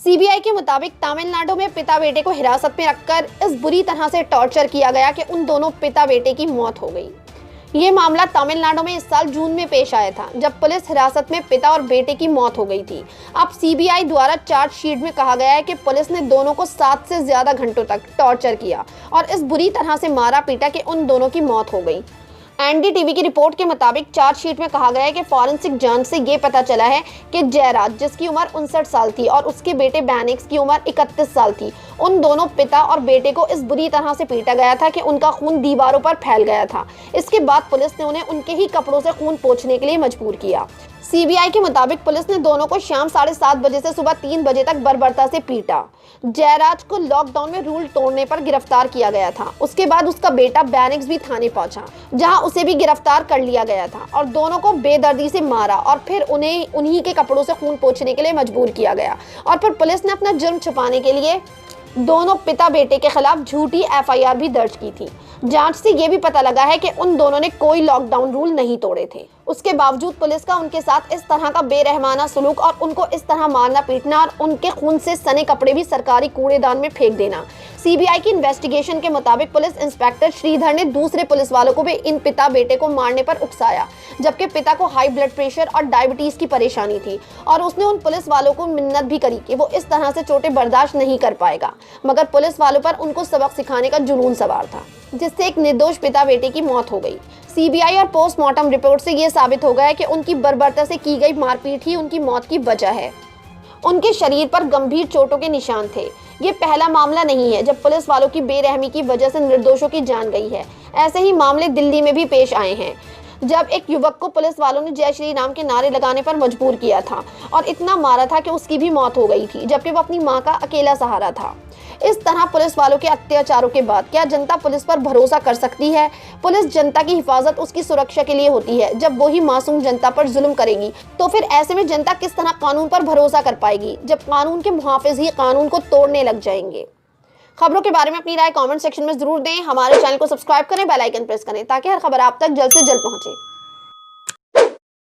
CBI के मुताबिक तमिलनाडु में पिता बेटे को हिरासत में रखकर इस बुरी तरह से टॉर्चर किया गया कि उन दोनों पिता बेटे की मौत हो गई। ये मामला तमिलनाडु में इस साल जून में पेश आया था, जब पुलिस हिरासत में पिता और बेटे की मौत हो गई थी। अब सीबीआई द्वारा चार्जशीट में कहा गया है कि पुलिस ने दोनों को 7 से ज्यादा घंटों तक टॉर्चर किया और इस बुरी तरह से मारा पीटा कि उन दोनों की मौत हो गई। एनडीटीवी की रिपोर्ट के मुताबिक चार्जशीट में कहा गया है कि फॉरेंसिक जांच से ये पता चला है कि जयराज, जिसकी उम्र 59 साल थी, और उसके बेटे बैनिक्स की उम्र 31 साल थी, उन दोनों पिता और बेटे को इस बुरी तरह से पीटा गया था कि उनका खून दीवारों पर फैल गया था। इसके बाद पुलिस ने उन्हें उनके ही कपड़ों से खून पोंछने के लिए मजबूर किया। सीबीआई के मुताबिक पुलिस ने दोनों को शाम 7:30 बजे से सुबह 3 बजे तक बर्बरता से पीटा। जयराज को लॉकडाउन में रूल तोड़ने पर गिरफ्तार किया गया था। उसके बाद उसका बेटा बैनिक्स भी थाने पहुंचा, जहां उसे भी गिरफ्तार कर लिया गया था और दोनों को बेदर्दी से मारा और फिर उन्हें उन्हीं के कपड़ों से खून पोंछने के लिए मजबूर किया गया। और फिर पुलिस ने अपना जुर्म छुपाने के लिए दोनों पिता बेटे के खिलाफ झूठी एफआईआर भी दर्ज की थी। जांच से ये भी पता लगा है कि उन दोनों ने कोई लॉकडाउन रूल नहीं तोड़े थे। उसके बावजूद पुलिस का उनके साथ इस तरह का बेरहमाना सलूक और उनको इस तरह मारना पीटना और उनके खून से सने कपड़े भी सरकारी कूड़ेदान में फेंक देना। सीबीआई की इन्वेस्टिगेशन के मुताबिक पुलिस इंस्पेक्टर श्रीधर ने दूसरे पुलिस वालों को भी इन पिता बेटे को मारने पर उकसाया, जबकि पिता को हाई ब्लड प्रेशर और डायबिटीज की परेशानी थी और उसने उन पुलिस वालों को मिन्नत भी करी कि वो इस तरह से चोटें बर्दाश्त नहीं कर पाएगा, मगर पुलिस वालों पर उनको सबक सिखाने का जुनून सवार था, जिससे एक निर्दोष पिता बेटे की मौत हो गई। सीबीआई और पोस्टमार्टम रिपोर्ट से ये साबित हो गया है कि उनकी बर्बरता से की गई मारपीट ही उनकी मौत की वजह है। उनके शरीर पर गंभीर चोटों के निशान थे। ये पहला मामला नहीं है जब पुलिस वालों की बेरहमी की वजह से निर्दोषों की जान गई है। ऐसे ही मामले दिल्ली में भी पेश आए हैं, जब एक युवक को पुलिस वालों ने जय श्री राम के नारे लगाने पर मजबूर किया था और इतना मारा था कि उसकी भी मौत हो गई थी, जबकि वो अपनी मां का अकेला सहारा था। इस तरह पुलिस वालों के अत्याचारों के बाद क्या जनता पुलिस पर भरोसा कर सकती है? पुलिस जनता की हिफाजत, उसकी सुरक्षा के लिए होती है। जब वही मासूम जनता पर जुल्म करेगी तो फिर ऐसे में जनता किस तरह कानून पर भरोसा कर पाएगी, जब कानून के मुहाफिज ही कानून को तोड़ने लग जाएंगे। खबरों के बारे में अपनी राय कमेंट सेक्शन में जरूर दें। हमारे चैनल को सब्सक्राइब करें, बेल आइकन प्रेस करें ताकि हर खबर आप तक जल्द से जल्द पहुंचे।